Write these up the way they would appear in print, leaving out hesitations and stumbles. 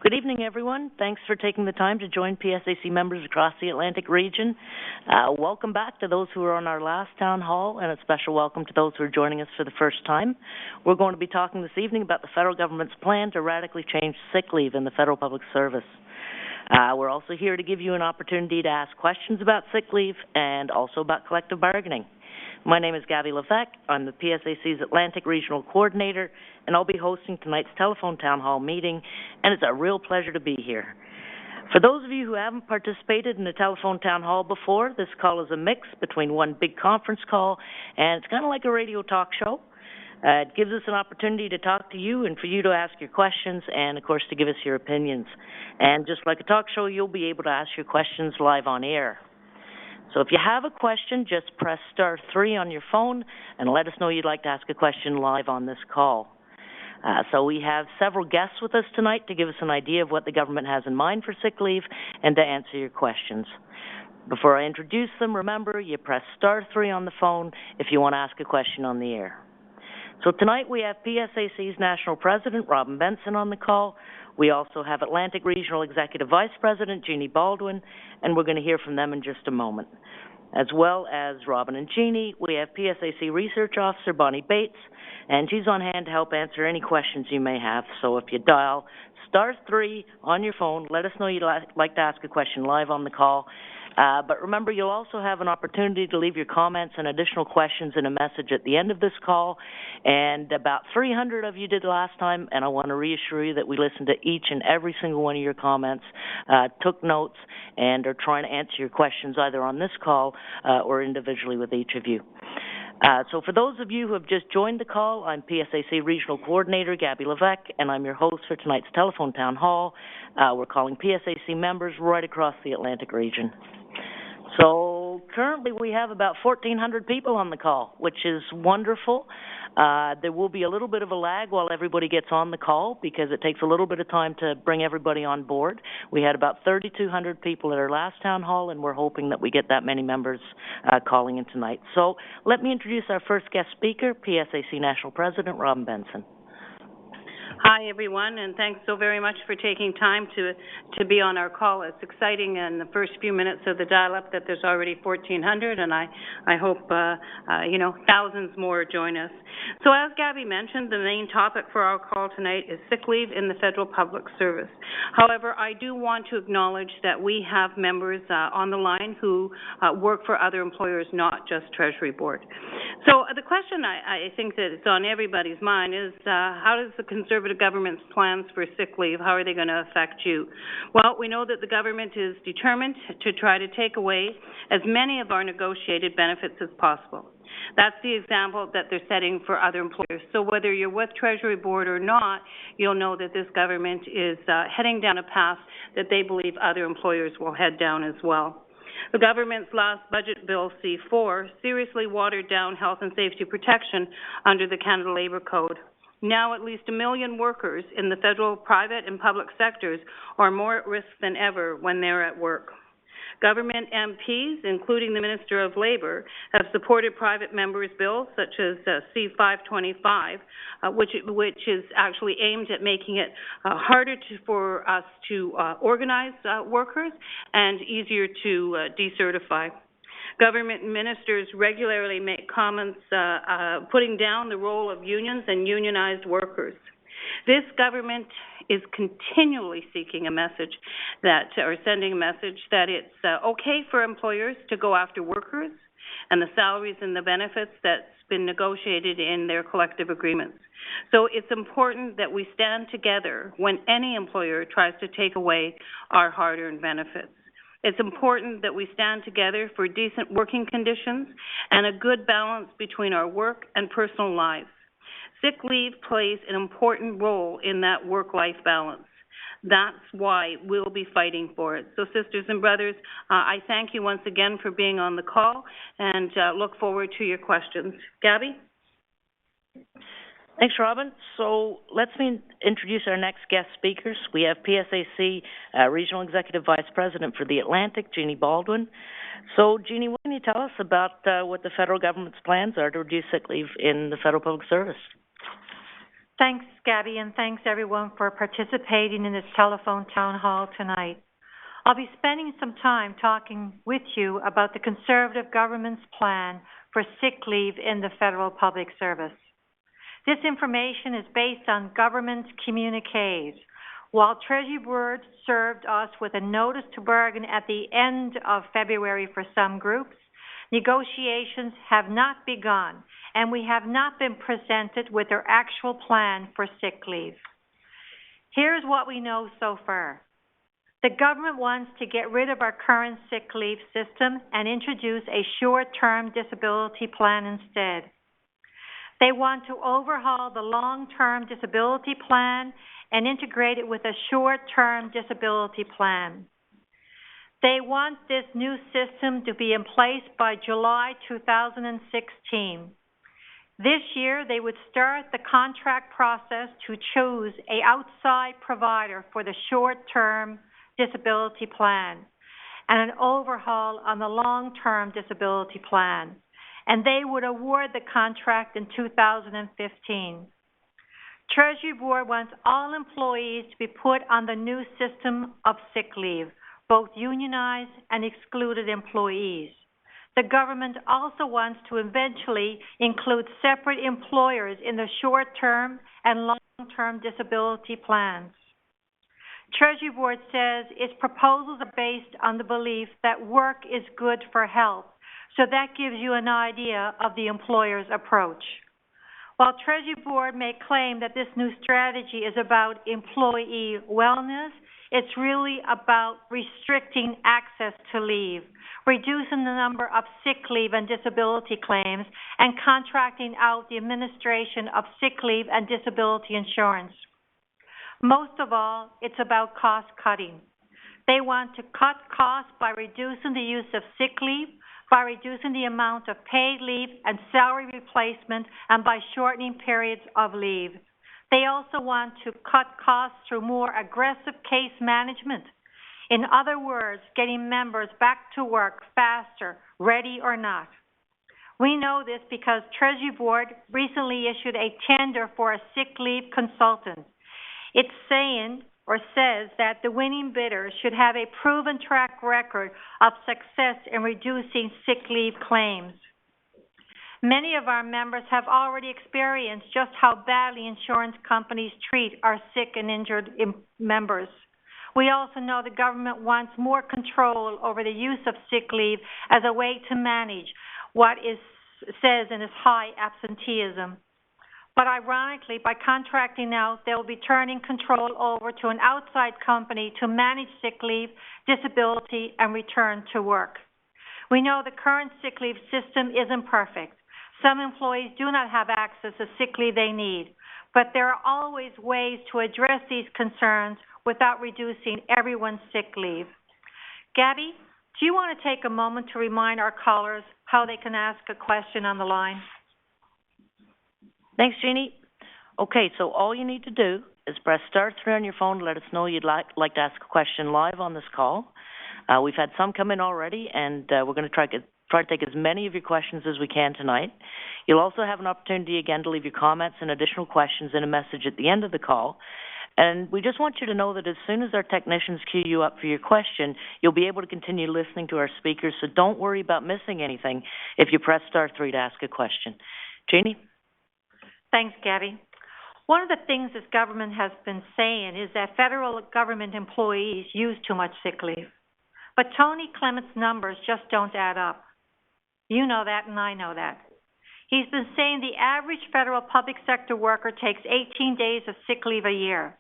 Good evening, everyone. Thanks for taking the time to join PSAC members across the Atlantic region. Welcome back to those who are on our last town hall, and a special welcome to those who are joining us for the first time. We're going to be talking this evening about the federal government's plan to radically change sick leave in the federal public service. We're also here to give you an opportunity to ask questions about sick leave and also about collective bargaining. My name is Gabby Levesque. I'm the PSAC's Atlantic Regional Coordinator, and I'll be hosting tonight's telephone town hall meeting, and it's a real pleasure to be here. For those of you who haven't participated in a telephone town hall before, this call is a mix between one big conference call, and it's kind of like a radio talk show. It gives us an opportunity to talk to you and for you to ask your questions and, of course, to give us your opinions. And just like a talk show, you'll be able to ask your questions live on air. So if you have a question, just press *3 on your phone and let us know you'd like to ask a question live on this call. So we have several guests with us tonight to give us an idea of what the government has in mind for sick leave and to answer your questions. Before I introduce them, remember, you press *3 on the phone if you want to ask a question on the air. So tonight we have PSAC's National President, Robin Benson, on the call. We also have Atlantic Regional Executive Vice President, Jeannie Baldwin, and we're going to hear from them in just a moment. As well as Robin and Jeannie, we have PSAC Research Officer, Bonnie Bates, and she's on hand to help answer any questions you may have. So if you dial *3 on your phone, let us know you'd like to ask a question live on the call. But remember, you'll also have an opportunity to leave your comments and additional questions in a message at the end of this call. And about 300 of you did last time, and I want to reassure you that we listened to each and every single one of your comments, took notes, and are trying to answer your questions either on this call or individually with each of you. So for those of you who have just joined the call, I'm PSAC Regional Coordinator Gabby Levesque, and I'm your host for tonight's telephone town hall. We're calling PSAC members right across the Atlantic region. So currently we have about 1,400 people on the call, which is wonderful. There will be a little bit of a lag while everybody gets on the call because it takes a little bit of time to bring everybody on board. We had about 3,200 people at our last town hall, and we're hoping that we get that many members calling in tonight. So let me introduce our first guest speaker, PSAC National President Robin Benson. Hi, everyone, and thanks so very much for taking time to be on our call. It's exciting in the first few minutes of the dial-up that there's already 1,400, and I hope, thousands more join us. So as Gabby mentioned, the main topic for our call tonight is sick leave in the federal public service. However, I do want to acknowledge that we have members on the line who work for other employers, not just Treasury Board. So the question I think that is on everybody's mind is how does the Conservative government's plans for sick leave, how are they going to affect you? Well, we know that the government is determined to try to take away as many of our negotiated benefits as possible. That's the example that they're setting for other employers. So whether you're with Treasury Board or not, you'll know that this government is heading down a path that they believe other employers will head down as well. The government's last budget bill, C4, seriously watered down health and safety protection under the Canada Labour Code. Now at least 1 million workers in the federal, private, and public sectors are more at risk than ever when they're at work. Government MPs, including the Minister of Labour, have supported private members' bills such as C525, which is actually aimed at making it harder for us to organize workers and easier to decertify. Government ministers regularly make comments putting down the role of unions and unionized workers. This government is continually seeking a message sending a message that it's okay for employers to go after workers and the salaries and the benefits that's been negotiated in their collective agreements. So it's important that we stand together when any employer tries to take away our hard-earned benefits. It's important that we stand together for decent working conditions and a good balance between our work and personal lives. Sick leave plays an important role in that work-life balance. That's why we'll be fighting for it. So sisters and brothers, I thank you once again for being on the call and look forward to your questions. Gabby? Thanks, Robin. So let's introduce our next guest speakers. We have PSAC Regional Executive Vice President for the Atlantic, Jeannie Baldwin. So, Jeannie, what can you tell us about what the federal government's plans are to reduce sick leave in the federal public service? Thanks, Gabby, and thanks everyone for participating in this telephone town hall tonight. I'll be spending some time talking with you about the Conservative government's plan for sick leave in the federal public service. This information is based on government communiques. While Treasury Board served us with a notice to bargain at the end of February for some groups, negotiations have not begun, and we have not been presented with their actual plan for sick leave. Here's what we know so far. The government wants to get rid of our current sick leave system and introduce a short-term disability plan instead. They want to overhaul the long-term disability plan and integrate it with a short-term disability plan. They want this new system to be in place by July 2016. This year, they would start the contract process to choose an outside provider for the short-term disability plan and an overhaul on the long-term disability plan, and they would award the contract in 2015. Treasury Board wants all employees to be put on the new system of sick leave, both unionized and excluded employees. The government also wants to eventually include separate employers in the short-term and long-term disability plans. Treasury Board says its proposals are based on the belief that work is good for health, so that gives you an idea of the employer's approach. While Treasury Board may claim that this new strategy is about employee wellness, it's really about restricting access to leave, reducing the number of sick leave and disability claims, and contracting out the administration of sick leave and disability insurance. Most of all, it's about cost cutting. They want to cut costs by reducing the use of sick leave, by reducing the amount of paid leave and salary replacement, and by shortening periods of leave. They also want to cut costs through more aggressive case management. In other words, getting members back to work faster, ready or not. We know this because Treasury Board recently issued a tender for a sick leave consultant. It's saying or says that the winning bidder should have a proven track record of success in reducing sick leave claims. Many of our members have already experienced just how badly insurance companies treat our sick and injured members. We also know the government wants more control over the use of sick leave as a way to manage what says in its high absenteeism. But ironically, by contracting out, they will be turning control over to an outside company to manage sick leave, disability, and return to work. We know the current sick leave system isn't perfect. Some employees do not have access to sick leave they need, but there are always ways to address these concerns without reducing everyone's sick leave. Gabby, do you want to take a moment to remind our callers how they can ask a question on the line? Thanks, Jeannie. Okay, so all you need to do is press star 3 on your phone to let us know you'd like to ask a question live on this call. We've had some come in already, and we're going to try to take as many of your questions as we can tonight. You'll also have an opportunity again to leave your comments and additional questions in a message at the end of the call. And we just want you to know that as soon as our technicians queue you up for your question, you'll be able to continue listening to our speakers, so don't worry about missing anything if you press star 3 to ask a question. Jeannie? Thanks, Gabby. One of the things this government has been saying is that federal government employees use too much sick leave. But Tony Clement's numbers just don't add up. You know that, and I know that. He's been saying the average federal public sector worker takes 18 days of sick leave a year,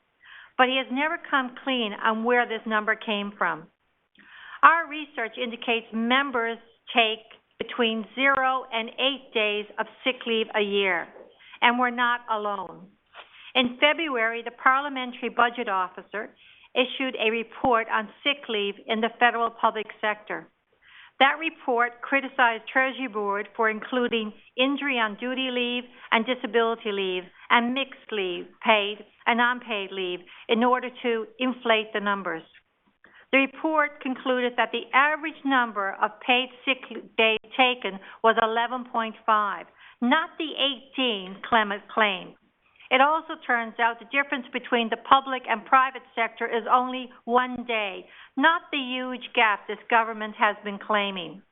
but he has never come clean on where this number came from. Our research indicates members take between 0 and 8 days of sick leave a year, and we're not alone. In February, the Parliamentary Budget Officer issued a report on sick leave in the federal public sector. That report criticized Treasury Board for including injury on duty leave and disability leave and mixed leave, paid and unpaid leave, in order to inflate the numbers. The report concluded that the average number of paid sick days taken was 11.5, not the 18 Clement claimed. It also turns out the difference between the public and private sector is only 1 day, not the huge gap this government has been claiming.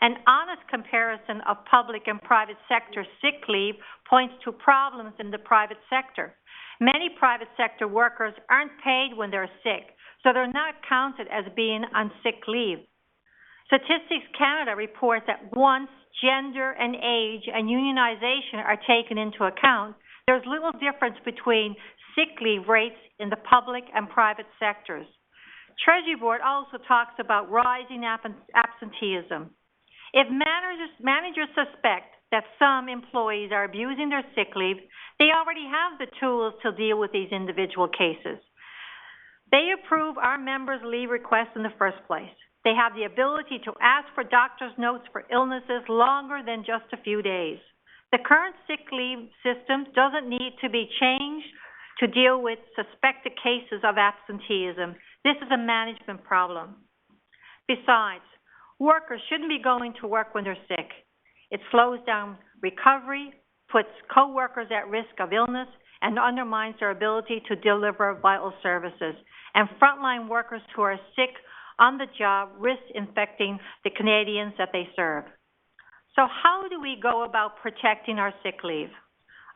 An honest comparison of public and private sector sick leave points to problems in the private sector. Many private sector workers aren't paid when they're sick, so they're not counted as being on sick leave. Statistics Canada reports that once gender and age and unionization are taken into account, there's little difference between sick leave rates in the public and private sectors. Treasury Board also talks about rising absenteeism. If managers suspect that some employees are abusing their sick leave, they already have the tools to deal with these individual cases. They approve our members' leave requests in the first place. They have the ability to ask for doctor's notes for illnesses longer than just a few days. The current sick leave system doesn't need to be changed to deal with suspected cases of absenteeism. This is a management problem. Besides, workers shouldn't be going to work when they're sick. It slows down recovery, puts co-workers at risk of illness, and undermines their ability to deliver vital services. And frontline workers who are sick on the job risk infecting the Canadians that they serve. So how do we go about protecting our sick leave?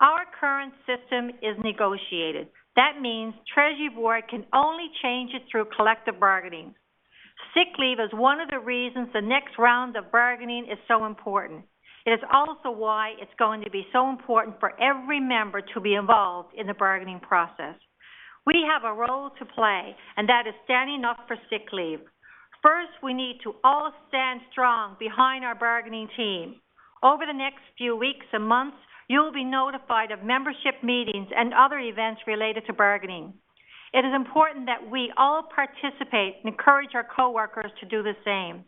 Our current system is negotiated. That means Treasury Board can only change it through collective bargaining. Sick leave is one of the reasons the next round of bargaining is so important. It is also why it's going to be so important for every member to be involved in the bargaining process. We have a role to play, and that is standing up for sick leave. First, we need to all stand strong behind our bargaining team. Over the next few weeks and months, you will be notified of membership meetings and other events related to bargaining. It is important that we all participate and encourage our coworkers to do the same.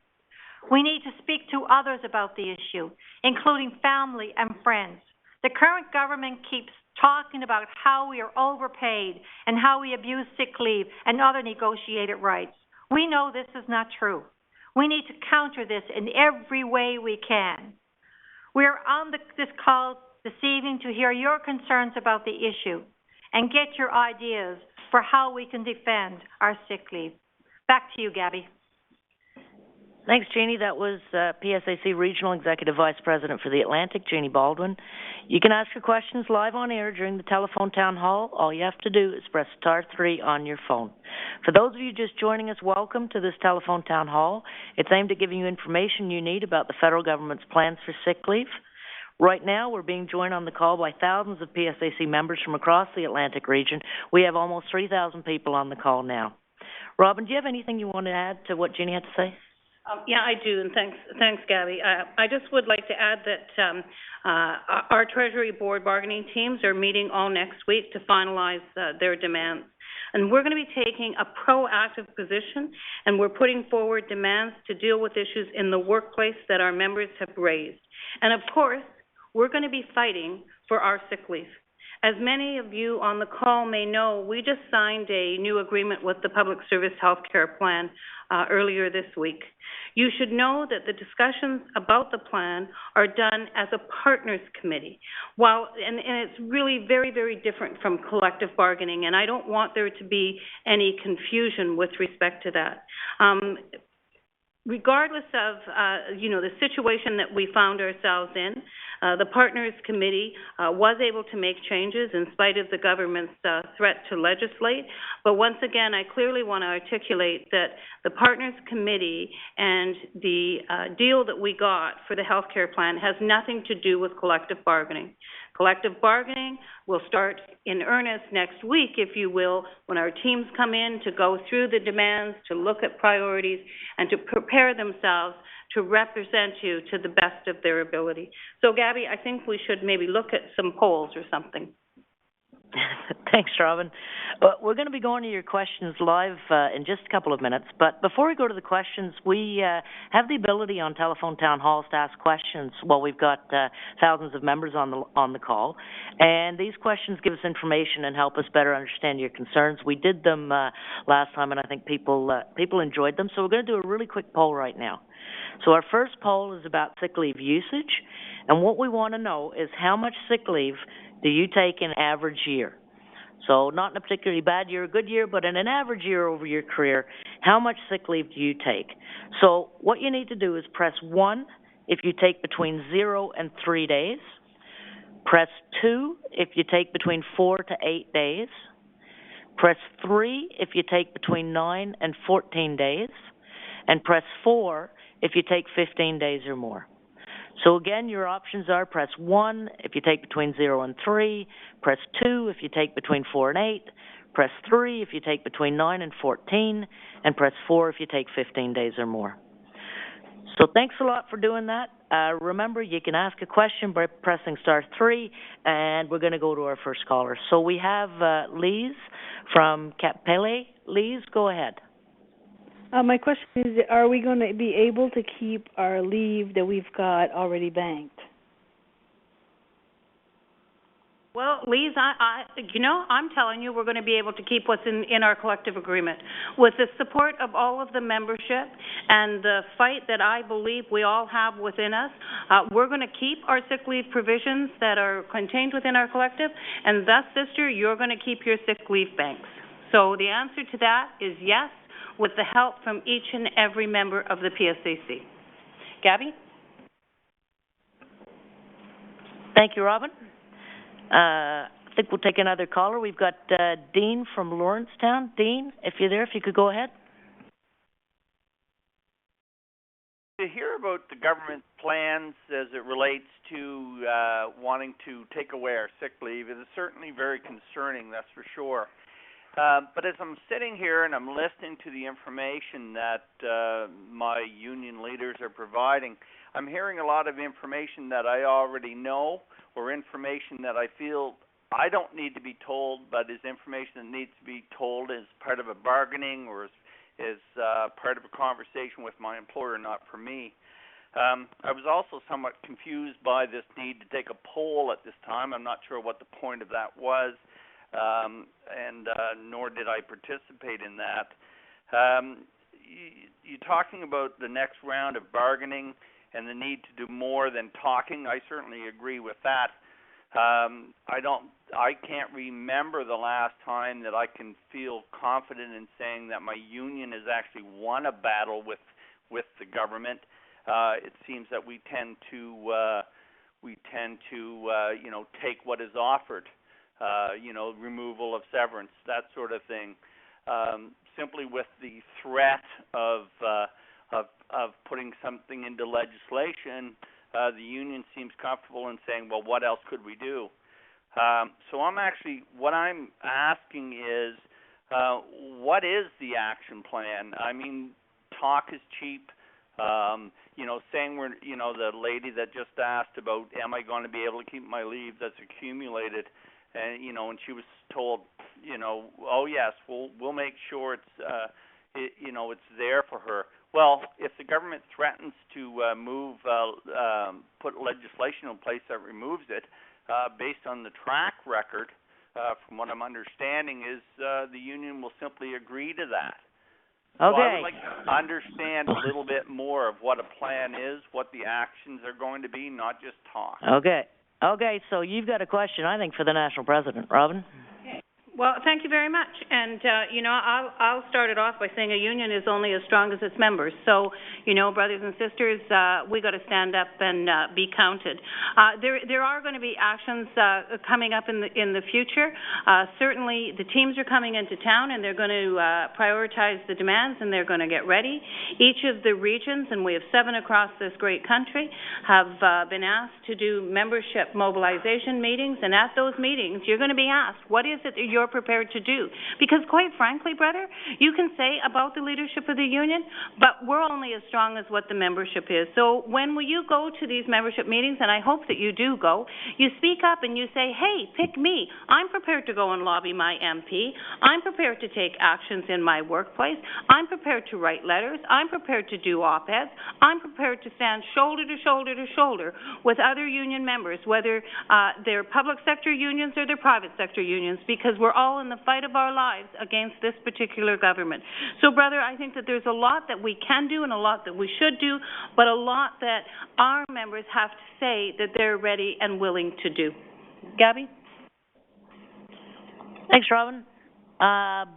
We need to speak to others about the issue, including family and friends. The current government keeps talking about how we are overpaid and how we abuse sick leave and other negotiated rights. We know this is not true. We need to counter this in every way we can. We are on this call this evening to hear your concerns about the issue and get your ideas for how we can defend our sick leave. Back to you, Gabby. Thanks, Jeannie. That was PSAC Regional Executive Vice President for the Atlantic, Jeannie Baldwin. You can ask your questions live on air during the telephone town hall. All you have to do is press *3 on your phone. For those of you just joining us, welcome to this telephone town hall. It's aimed at giving you information you need about the federal government's plans for sick leave. Right now, we're being joined on the call by thousands of PSAC members from across the Atlantic region. We have almost 3,000 people on the call now. Robin, do you have anything you want to add to what Jeannie had to say? Yeah, I do, and thanks, Gabby. I just would like to add that our Treasury Board bargaining teams are meeting all next week to finalize their demands. And we're going to be taking a proactive position, and we're putting forward demands to deal with issues in the workplace that our members have raised. And of course, we're going to be fighting for our sick leave. As many of you on the call may know, we just signed a new agreement with the Public Service Health Care Plan earlier this week. You should know that the discussions about the plan are done as a partners committee. And it's really very, very different from collective bargaining, and I don't want there to be any confusion with respect to that. Regardless of, the situation that we found ourselves in, the Partners Committee was able to make changes in spite of the government's threat to legislate. But once again, I clearly want to articulate that the Partners Committee and the deal that we got for the health care plan has nothing to do with collective bargaining. Collective bargaining will start in earnest next week, if you will, when our teams come in to go through the demands, to look at priorities, and to prepare themselves to represent you to the best of their ability. So, Gabby, I think we should maybe look at some polls or something. Thanks, Robin. We're going to be going to your questions live in just a couple of minutes. But before we go to the questions, we have the ability on telephone town halls to ask questions. Well, we've got thousands of members on the call, and these questions give us information and help us better understand your concerns. We did them last time, and I think people enjoyed them. So we're going to do a really quick poll right now. So our first poll is about sick leave usage, and what we want to know is how much sick leave do you take in average year? So not in a particularly bad year, a good year, but in an average year over your career, how much sick leave do you take? So what you need to do is press 1 if you take between 0 and 3 days. Press 2 if you take between 4 to 8 days. Press 3 if you take between 9 and 14 days. And press 4 if you take 15 days or more. So again, your options are press 1 if you take between 0 and 3, press 2 if you take between 4 and 8, press 3 if you take between 9 and 14, and press 4 if you take 15 days or more. So thanks a lot for doing that. Remember, you can ask a question by pressing *3, and we're going to go to our first caller. So we have Lise from Cap Pelé. Lise, go ahead. My question is, are we going to be able to keep our leave that we've got already banked? Well, Lise, I'm telling you, we're going to be able to keep what's in our collective agreement. With the support of all of the membership and the fight that I believe we all have within us, we're going to keep our sick leave provisions that are contained within our collective, and thus, sister, you're going to keep your sick leave banks. So the answer to that is yes, with the help from each and every member of the PSAC. Gabby? Thank you, Robin. I think we'll take another caller. We've got Dean from Lawrencetown. Dean, if you're there, if you could go ahead. To hear about the government plans as it relates to wanting to take away our sick leave, it is certainly very concerning, that's for sure. But as I'm sitting here and I'm listening to the information that my union leaders are providing, I'm hearing a lot of information that I already know, or information that I feel I don't need to be told, but is information that needs to be told as part of a bargaining or as part of a conversation with my employer, not for me. I was also somewhat confused by this need to take a poll at this time. I'm not sure what the point of that was. And nor did I participate in that. You're talking about the next round of bargaining and the need to do more than talking. I certainly agree with that. I can't remember the last time that I can feel confident in saying that my union has actually won a battle with the government. It seems that we tend to take what is offered. Removal of severance, that sort of thing, simply with the threat of putting something into legislation. The union seems comfortable in saying, well, what else could we do? So what I'm asking is, what is the action plan? I mean, talk is cheap. Saying the lady that just asked about, am I going to be able to keep my leave that's accumulated? And she was told, oh yes, we'll make sure it's there for her. Well, if the government threatens to put legislation in place that removes it, based on the track record, from what I'm understanding, is the union will simply agree to that. Okay. So I would like to understand a little bit more of what a plan is, what the actions are going to be, not just talk. Okay, so you've got a question, I think, for the national president. Robin? Well, thank you very much. And, I'll start it off by saying a union is only as strong as its members. So, brothers and sisters, we got to stand up and be counted. There are going to be actions coming up in the future. Certainly, the teams are coming into town, and they're going to prioritize the demands, and they're going to get ready. Each of the regions, and we have 7 across this great country, have been asked to do membership mobilization meetings. And at those meetings, you're going to be asked, what is it that you're prepared to do? Because quite frankly, brother, you can say about the leadership of the union, but we're only as strong as what the membership is. So when you go to these membership meetings, and I hope that you do go, you speak up and you say, hey, pick me. I'm prepared to go and lobby my MP. I'm prepared to take actions in my workplace. I'm prepared to write letters. I'm prepared to do op-eds. I'm prepared to stand shoulder to shoulder to shoulder with other union members, whether they're public sector unions or they're private sector unions, because we're all in the fight of our lives against this particular government. So, brother, I think that there's a lot that we can do and a lot that we should do, but a lot that our members have to say that they're ready and willing to do. Gabby? Thanks, Robin.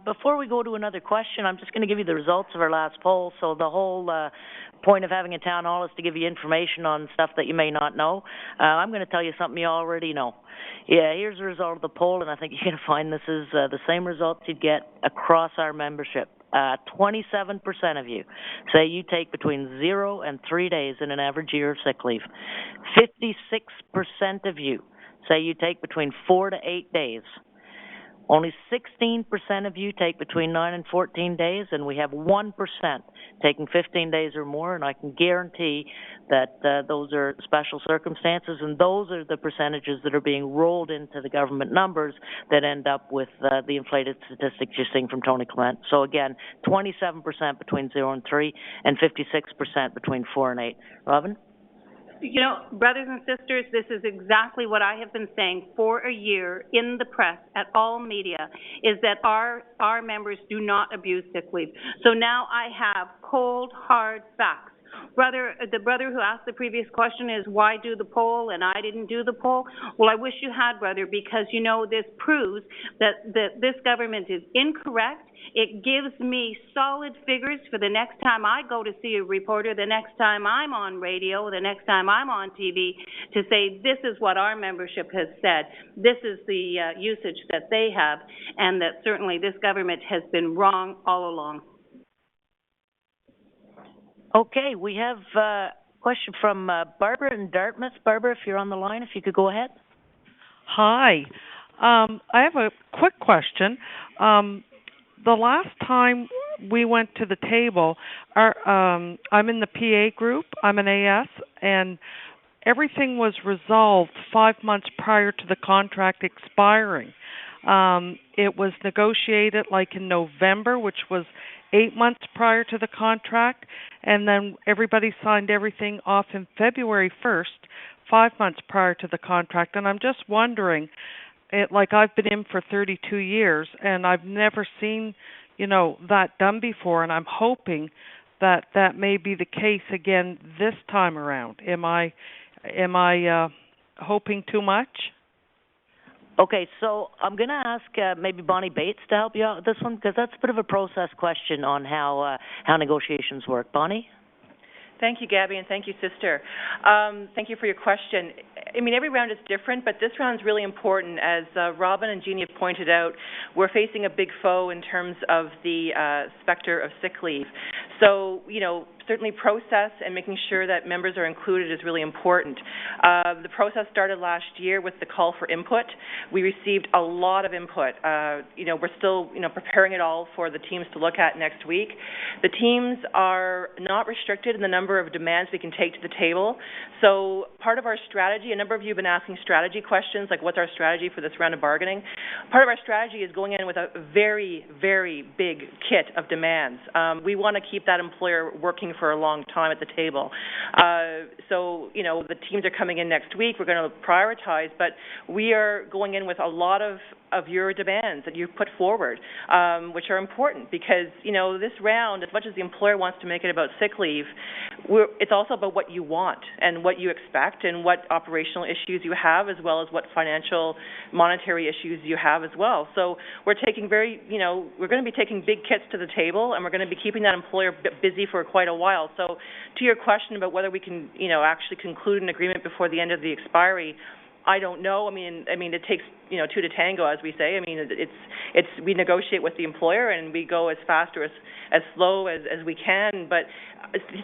Before we go to another question, I'm just going to give you the results of our last poll. So the whole point of having a town hall is to give you information on stuff that you may not know. I'm going to tell you something you already know. Yeah, here's the result of the poll, and I think you're going to find this is the same results you'd get across our membership. 27% of you say you take between 0 and 3 days in an average year of sick leave. 56% of you say you take between 4 to 8 days. Only 16% of you take between 9 and 14 days, and we have 1% taking 15 days or more, and I can guarantee that those are special circumstances, and those are the percentages that are being rolled into the government numbers that end up with the inflated statistics you're seeing from Tony Clement. So again, 27% between 0 and 3, and 56% between 4 and 8. Robin? You know, brothers and sisters, this is exactly what I have been saying for a year in the press, at all media, is that our members do not abuse sick leave. So now I have cold, hard facts. The brother who asked the previous question is, why do the poll and I didn't do the poll? Well, I wish you had, brother, because, you know, this proves that this government is incorrect. It gives me solid figures for the next time I go to see a reporter, the next time I'm on radio, the next time I'm on TV, to say this is what our membership has said. This is the usage that they have, and that certainly this government has been wrong all along. Okay, we have a question from Barbara in Dartmouth. Barbara, if you're on the line, if you could go ahead. Hi. I have a quick question. The last time we went to the table, I'm in the PA group, I'm an AS, and everything was resolved 5 months prior to the contract expiring. It was negotiated like in November, which was 8 months prior to the contract, and then everybody signed everything off in February 1st, 5 months prior to the contract. And I'm just wondering, like I've been in for 32 years, and I've never seen, you know, that done before, and I'm hoping that that may be the case again this time around. Am I hoping too much? Okay, so I'm going to ask maybe Bonnie Bates to help you out with this one, because that's a bit of a process question on how negotiations work. Bonnie? Thank you, Gabby, and thank you, sister. Thank you for your question. I mean, every round is different, but this round is really important. As Robin and Jeannie have pointed out, we're facing a big foe in terms of the specter of sick leave. So, you know, certainly process and making sure that members are included is really important. The process started last year with the call for input. We received a lot of input. We're still, preparing it all for the teams to look at next week. The teams are not restricted in the number of demands we can take to the table. So part of our strategy, a number of you have been asking strategy questions, like what's our strategy for this round of bargaining? Part of our strategy is going in with a very, very big kit of demands. We want to keep that employer working for a long time at the table. So, the teams are coming in next week. We're going to prioritize, but we are going in with a lot of your demands that you've put forward, which are important because, this round, as much as the employer wants to make it about sick leave, it's also about what you want and what you expect and what operational issues you have, as well as what financial, monetary issues you have as well. So we're taking we're going to be taking big kits to the table, and we're going to be keeping that employer busy for quite a while. So to your question about whether we can, actually conclude an agreement before the end of the expiry, I don't know. I mean, it takes two to tango, as we say. I mean, it's we negotiate with the employer and we go as fast or as slow as we can. But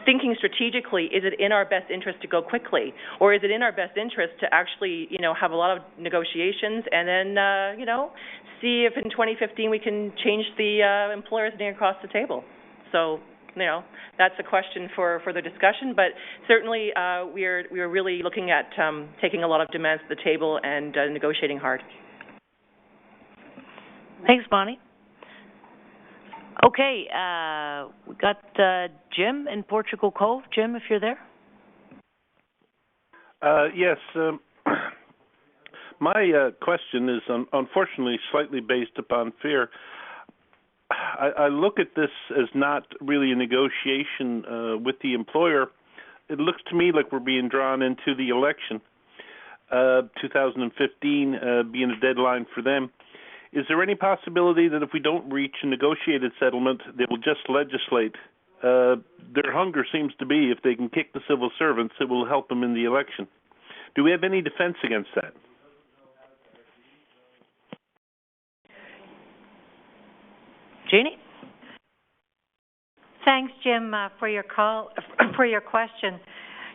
thinking strategically, is it in our best interest to go quickly, or is it in our best interest to actually have a lot of negotiations and then see if in 2015 we can change the employer's name across the table? So. That's a question for further discussion, but certainly we are really looking at taking a lot of demands to the table and negotiating hard. Thanks, Bonnie. Okay, we got Jim in Portugal Cove. Jim, if you're there. Yes. My question is unfortunately slightly based upon fear. I look at this as not really a negotiation with the employer. It looks to me like we're being drawn into the election, 2015 being a deadline for them. Is there any possibility that if we don't reach a negotiated settlement, they will just legislate? Their hunger seems to be if they can kick the civil servants, it will help them in the election. Do we have any defense against that? Jeannie? Thanks, Jim, for your question.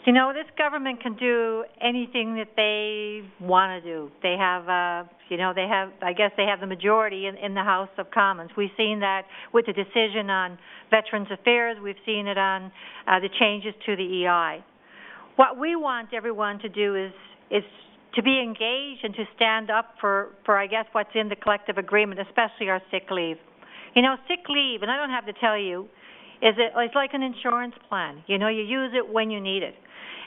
You know, this government can do anything that they want to do. They have, I guess they have the majority in the House of Commons. We've seen that with the decision on Veterans Affairs. We've seen it on the changes to the EI. What we want everyone to do is to be engaged and to stand up for, I guess, what's in the collective agreement, especially our sick leave. You know, sick leave, and I don't have to tell you, it's like an insurance plan. You know, you use it when you need it.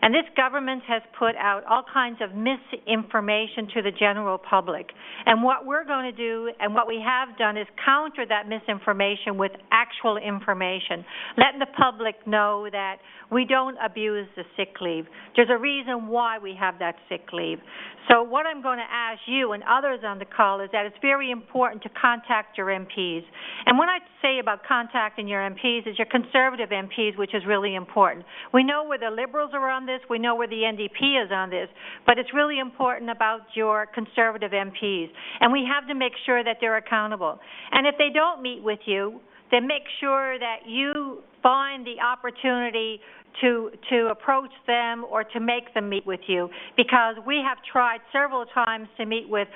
And this government has put out all kinds of misinformation to the general public. And what we're going to do and what we have done is counter that misinformation with actual information, letting the public know that we don't abuse the sick leave. There's a reason why we have that sick leave. So what I'm going to ask you and others on the call is that it's very important to contact your MPs. And when I say about contacting your MPs, it's your Conservative MPs, which is really important. We know where the Liberals are on this. We know where the NDP is on this. But it's really important about your Conservative MPs. And we have to make sure that they're accountable. And if they don't meet with you, then make sure that you find the opportunity to approach them or to make them meet with you, because we have tried several times to meet with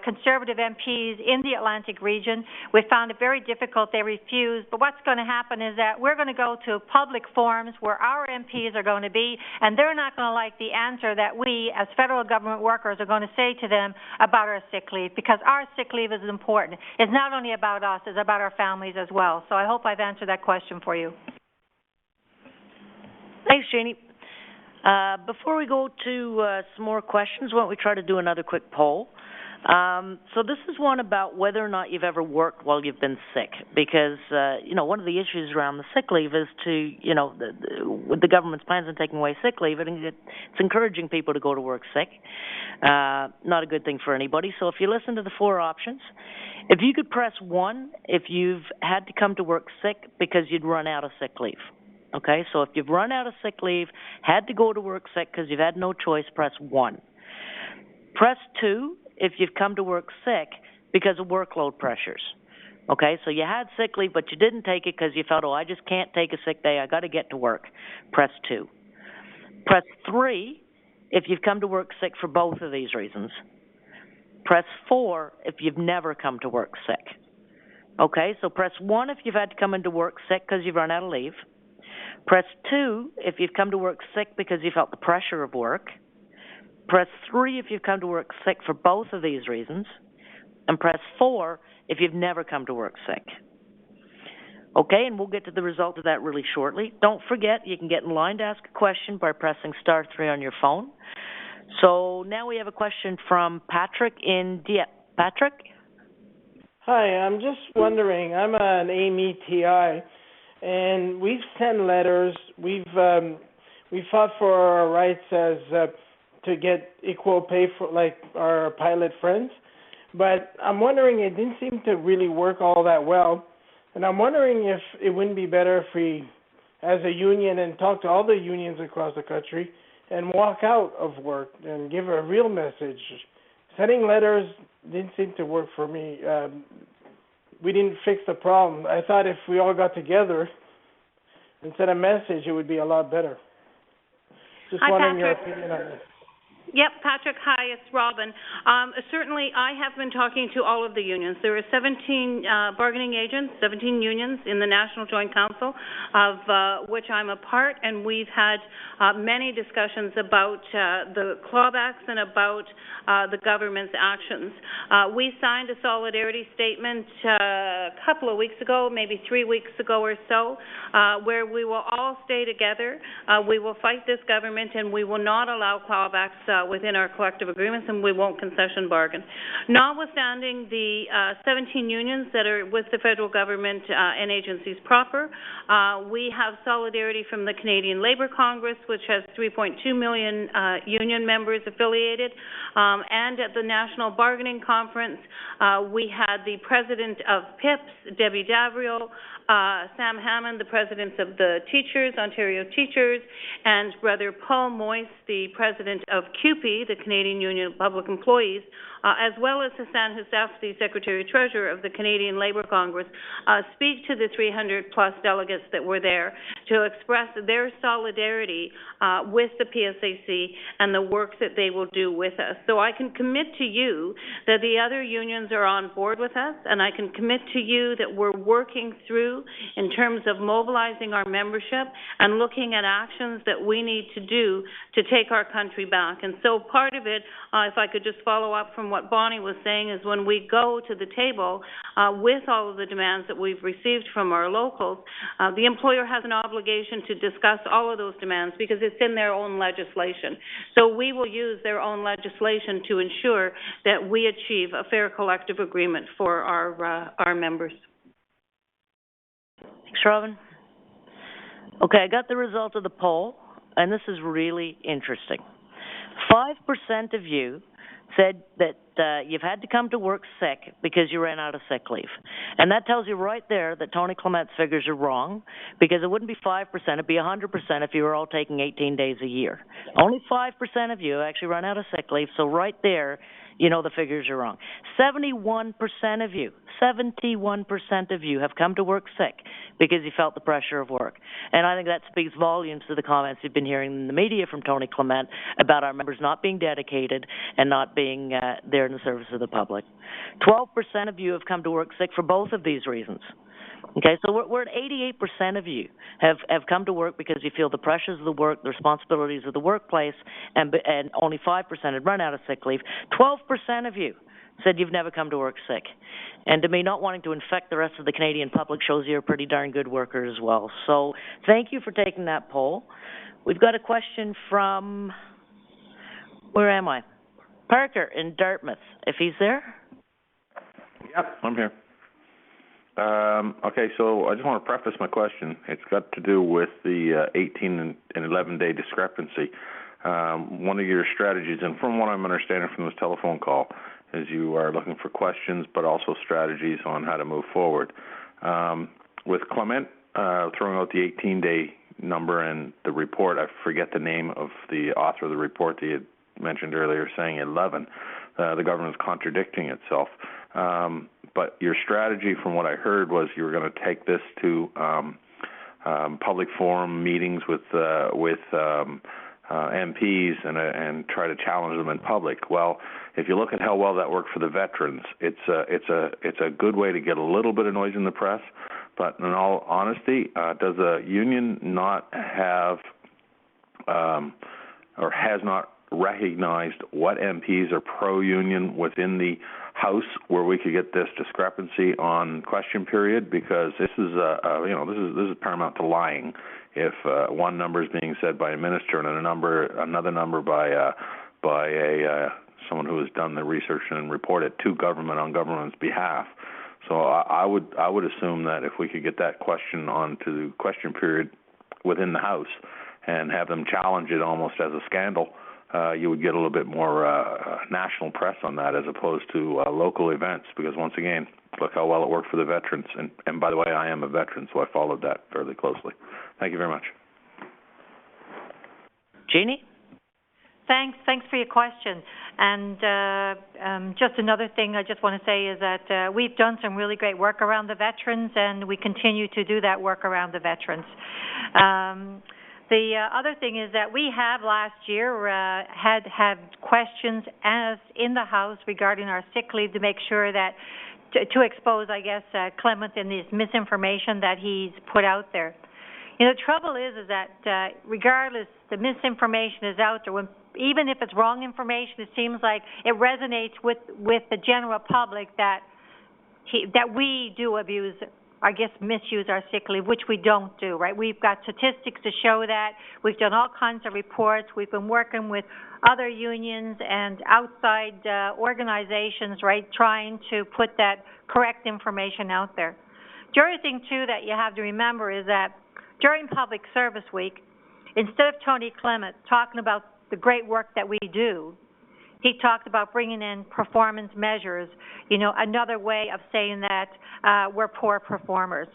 Conservative MPs in the Atlantic region. We found it very difficult. They refused. But what's going to happen is that we're going to go to public forums where our MPs are going to be, and they're not going to like the answer that we as federal government workers are going to say to them about our sick leave, because our sick leave is important. It's not only about us, it's about our families as well. So I hope I've answered that question for you. Thanks, Jeannie. Before we go to some more questions, why don't we try to do another quick poll? So this is one about whether or not you've ever worked while you've been sick, because, one of the issues around the sick leave is with the government's plans on taking away sick leave, it's encouraging people to go to work sick. Not a good thing for anybody. So if you listen to the four options, if you could press 1 if you've had to come to work sick because you'd run out of sick leave. Okay, so if you've run out of sick leave, had to go to work sick because you've had no choice, press 1. Press 2 if you've come to work sick because of workload pressures. Okay, so you had sick leave, but you didn't take it because you felt, I just can't take a sick day, I got to get to work. Press 2. Press 3 if you've come to work sick for both of these reasons. Press 4 if you've never come to work sick. Okay, so press 1 if you've had to come into work sick because you've run out of leave. Press 2 if you've come to work sick because you felt the pressure of work. Press 3 if you've come to work sick for both of these reasons. And press 4 if you've never come to work sick. Okay, and we'll get to the result of that really shortly. Don't forget, you can get in line to ask a question by pressing *3 on your phone. So now we have a question from Patrick in Dieppe. Patrick? Hi, I'm just wondering, I'm an AME-TI, and we've sent letters. We fought for our rights as to get equal pay for like our pilot friends, but I'm wondering, it didn't seem to really work all that well, and I'm wondering if it wouldn't be better if we, as a union, and talk to all the unions across the country and walk out of work and give a real message. Sending letters didn't seem to work for me. We didn't fix the problem. I thought if we all got together and sent a message, it would be a lot better. Just wondering your opinion on this. Yep, Patrick, hi, it's Robin. Certainly, I have been talking to all of the unions. There are 17 bargaining agents, 17 unions in the National Joint Council, of which I'm a part, and we've had many discussions about the clawbacks and about the government's actions. We signed a solidarity statement a couple of weeks ago, maybe 3 weeks ago or so, where we will all stay together. We will fight this government, and we will not allow clawbacks within our collective agreements, and we won't concession bargain. Notwithstanding the 17 unions that are with the federal government and agencies proper, we have solidarity from the Canadian Labour Congress, which has 3.2 million union members affiliated, and at the National Bargaining Conference, we had the president of PIPS, Debbie Davrio, Sam Hammond, the president of the teachers, Ontario Teachers, and Brother Paul Moyse, the president of CUPE, the Canadian Union of Public Employees, as well as Hassan Husseif, the Secretary-Treasurer of the Canadian Labour Congress, speak to the 300-plus delegates that were there to express their solidarity with the PSAC and the work that they will do with us. So I can commit to you that the other unions are on board with us, and I can commit to you that we're working through in terms of mobilizing our membership and looking at actions that we need to do to take our country back. And so part of it, if I could just follow up from what Bonnie was saying, is when we go to the table with all of the demands that we've received from our locals, the employer has an obligation to discuss all of those demands because it's in their own legislation. So we will use their own legislation to ensure that we achieve a fair collective agreement for our members. Thanks, Robin. Okay, I got the result of the poll, and this is really interesting. 5% of you said that you've had to come to work sick because you ran out of sick leave. And that tells you right there that Tony Clement's figures are wrong, because it wouldn't be 5%, it'd be 100% if you were all taking 18 days a year. Only 5% of you actually run out of sick leave, so right there, you know the figures are wrong. 71% of you, 71% of you have come to work sick because you felt the pressure of work. And I think that speaks volumes to the comments you've been hearing in the media from Tony Clement about our members not being dedicated and not being there in the service of the public. 12% of you have come to work sick for both of these reasons. Okay, so we're at 88% of you have come to work because you feel the pressures of the work, the responsibilities of the workplace, and only 5% had run out of sick leave. 12% of you said you've never come to work sick. And to me, not wanting to infect the rest of the Canadian public shows you're a pretty darn good worker as well. So thank you for taking that poll. We've got a question from, where am I? Parker in Dartmouth, if he's there. Yep, I'm here. Okay, so I just want to preface my question. It's got to do with the 18 and 11-day discrepancy. One of your strategies, and from what I'm understanding from this telephone call, is you are looking for questions but also strategies on how to move forward. With Clement throwing out the 18-day number and the report, I forget the name of the author of the report that you had mentioned earlier, saying 11. The government is contradicting itself. But your strategy, from what I heard, was you were going to take this to public forum meetings with MPs and try to challenge them in public. Well, if you look at how well that worked for the veterans, it's a good way to get a little bit of noise in the press. But in all honesty, does a union not have or has not recognized what MPs are pro-union within the House, where we could get this discrepancy on question period? Because this is this is paramount to lying. If one number is being said by a minister and another number by someone who has done the research and reported to government on government's behalf. So I would assume that if we could get that question onto the question period within the House and have them challenge it almost as a scandal, you would get a little bit more national press on that as opposed to local events, because once again, look how well it worked for the veterans. And by the way, I am a veteran, so I followed that fairly closely. Thank you very much. Jeannie? Thanks for your question. And just another thing I just want to say is that we've done some really great work around the veterans, and we continue to do that work around the veterans. The other thing is that we have last year had questions asked in the House regarding our sick leave to make sure that, to expose, I guess, Clement and this misinformation that he's put out there. You know, the trouble is that regardless, the misinformation is out there. Even if it's wrong information, it seems like it resonates with the general public that we do abuse I guess, misuse our sick leave, which we don't do, right? We've got statistics to show that. We've done all kinds of reports. We've been working with other unions and outside organizations, right, trying to put that correct information out there. The other thing, too, that you have to remember is that during Public Service Week, instead of Tony Clement talking about the great work that we do, he talked about bringing in performance measures, another way of saying that we're poor performers.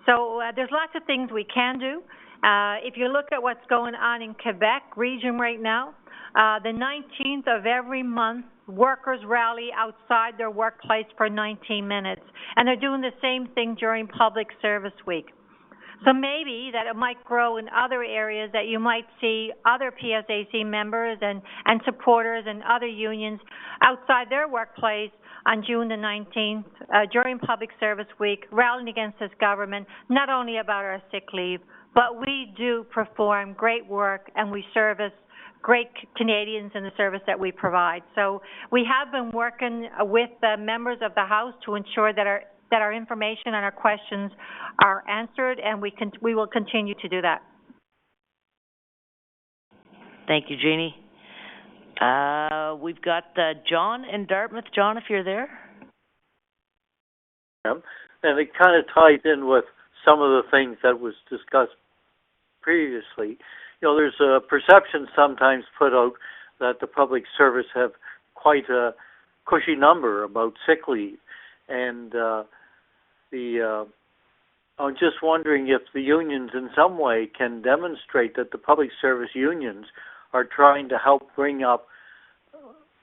So there's lots of things we can do. If you look at what's going on in Quebec region right now, the 19th of every month, workers rally outside their workplace for 19 minutes, and they're doing the same thing during Public Service Week. So maybe that it might grow in other areas, that you might see other PSAC members and supporters and other unions outside their workplace on June the 19th during Public Service Week, rallying against this government, not only about our sick leave, but we do perform great work and we service great Canadians in the service that we provide. So we have been working with the members of the House to ensure that our information and our questions are answered, and we will continue to do that. Thank you, Jeannie. We've got John in Dartmouth. John, if you're there. And it kind of ties in with some of the things that was discussed previously. There's a perception sometimes put out that the public service have quite a cushy number about sick leave, and I'm just wondering if the unions in some way can demonstrate that the public service unions are trying to help bring up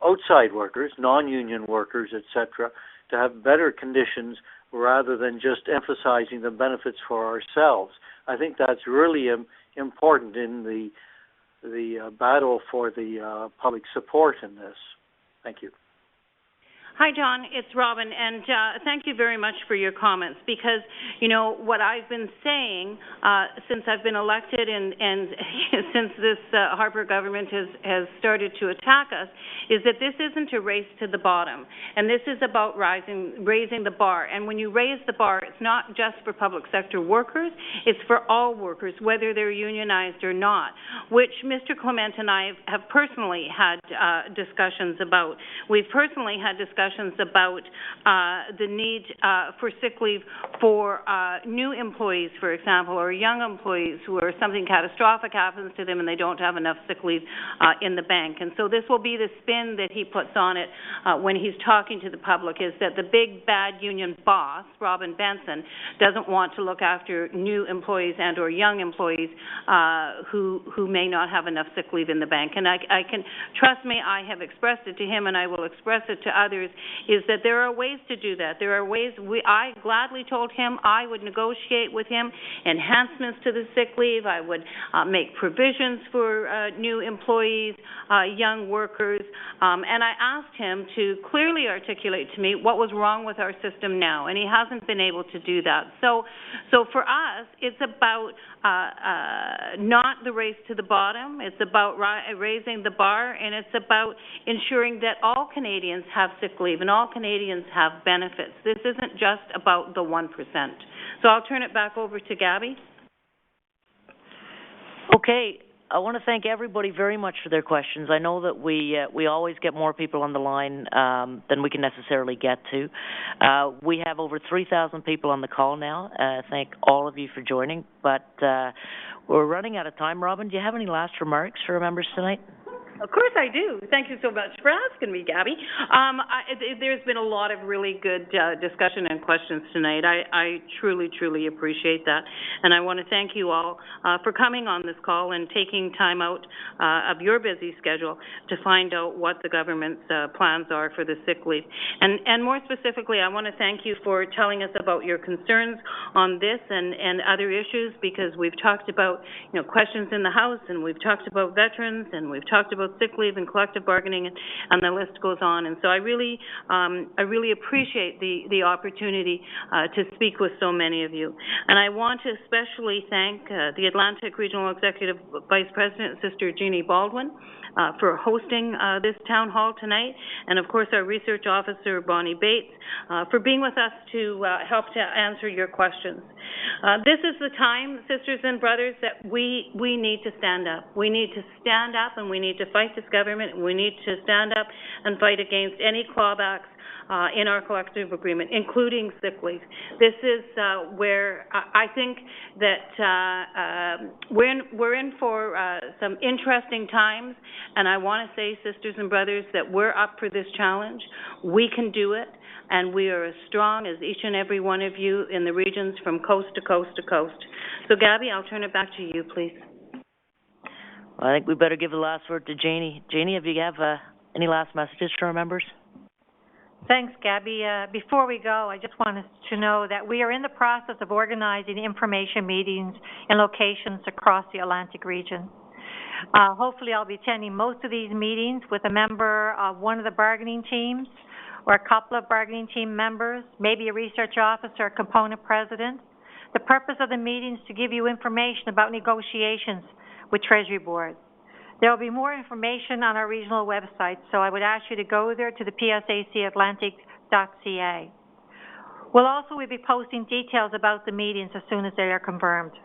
outside workers, non-union workers, etc., to have better conditions rather than just emphasizing the benefits for ourselves. I think that's really important in the battle for the public support in this. Thank you. Hi, John. It's Robin, and thank you very much for your comments, because, what I've been saying since I've been elected and since this Harper government has started to attack us is that this isn't a race to the bottom, and this is about raising the bar. And when you raise the bar, it's not just for public sector workers, it's for all workers, whether they're unionized or not, which Mr. Clement and I have personally had discussions about. We've personally had discussions about the need for sick leave for new employees, for example, or young employees where something catastrophic happens to them and they don't have enough sick leave in the bank. And so this will be the spin that he puts on it when he's talking to the public, is that the big bad union boss, Robin Benson, doesn't want to look after new employees and or young employees who may not have enough sick leave in the bank. And I can, trust me, I have expressed it to him and I will express it to others, is that there are ways to do that. There are ways. I gladly told him I would negotiate with him enhancements to the sick leave. I would make provisions for new employees, young workers, and I asked him to clearly articulate to me what was wrong with our system now, and he hasn't been able to do that. So for us, it's about not the race to the bottom. It's about raising the bar, and it's about ensuring that all Canadians have sick leave and all Canadians have benefits. This isn't just about the 1%. So I'll turn it back over to Gabby. Okay. I want to thank everybody very much for their questions. I know that we always get more people on the line than we can necessarily get to. We have over 3,000 people on the call now. Thank all of you for joining. But we're running out of time. Robin, do you have any last remarks for our members tonight? Of course I do. Thank you so much for asking me, Gabby. There's been a lot of really good discussion and questions tonight. I truly, truly appreciate that. And I want to thank you all for coming on this call and taking time out of your busy schedule to find out what the government's plans are for the sick leave. And more specifically, I want to thank you for telling us about your concerns on this and other issues, because we've talked about questions in the House, and we've talked about veterans, and we've talked about sick leave and collective bargaining, and the list goes on. And so I really appreciate the opportunity to speak with so many of you. And I want to especially thank the Atlantic Regional Executive Vice President, Sister Jeannie Baldwin, for hosting this town hall tonight, and of course our research officer, Bonnie Bates, for being with us to help to answer your questions. This is the time, sisters and brothers, that we need to stand up. We need to stand up and we need to fight this government, and we need to stand up and fight against any clawbacks in our collective agreement, including sick leave. This is where I think that we're in for some interesting times, and I want to say, sisters and brothers, that we're up for this challenge. We can do it, and we are as strong as each and every one of you in the regions from coast to coast to coast. So, Gabby, I'll turn it back to you, please. Well, I think we better give the last word to Janie. Janie, if you have any last messages to our members? Thanks, Gabby. Before we go, I just wanted to know that we are in the process of organizing information meetings in locations across the Atlantic region. Hopefully, I'll be attending most of these meetings with a member of one of the bargaining teams or a couple of bargaining team members, maybe a research officer, a component president. The purpose of the meeting is to give you information about negotiations with Treasury Board. There will be more information on our regional website, so I would ask you to go there to the psacatlantic.ca. We'll be posting details about the meetings as soon as they are confirmed.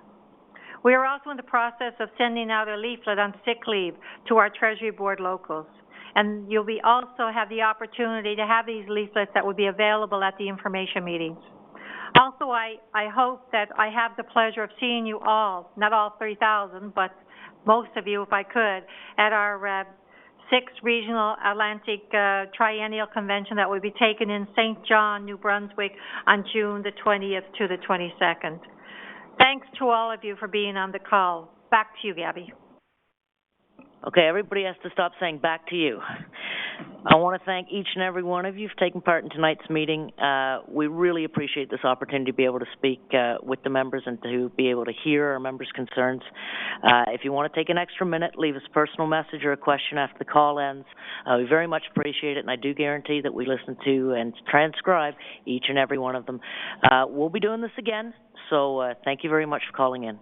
We are also in the process of sending out a leaflet on sick leave to our Treasury Board locals, and you'll also have the opportunity to have these leaflets that will be available at the information meetings. Also, I hope that I have the pleasure of seeing you all, not all 3,000, but most of you, if I could, at our 6th Regional Atlantic Triennial Convention that will be taken in St. John, New Brunswick on June the 20th to the 22nd. Thanks to all of you for being on the call. Back to you, Gabby. Okay, everybody has to stop saying back to you. I want to thank each and every one of you for taking part in tonight's meeting. We really appreciate this opportunity to be able to speak with the members and to be able to hear our members' concerns. If you want to take an extra minute, leave us a personal message or a question after the call ends. We very much appreciate it, and I do guarantee that we listen to and transcribe each and every one of them. We'll be doing this again, so thank you very much for calling in.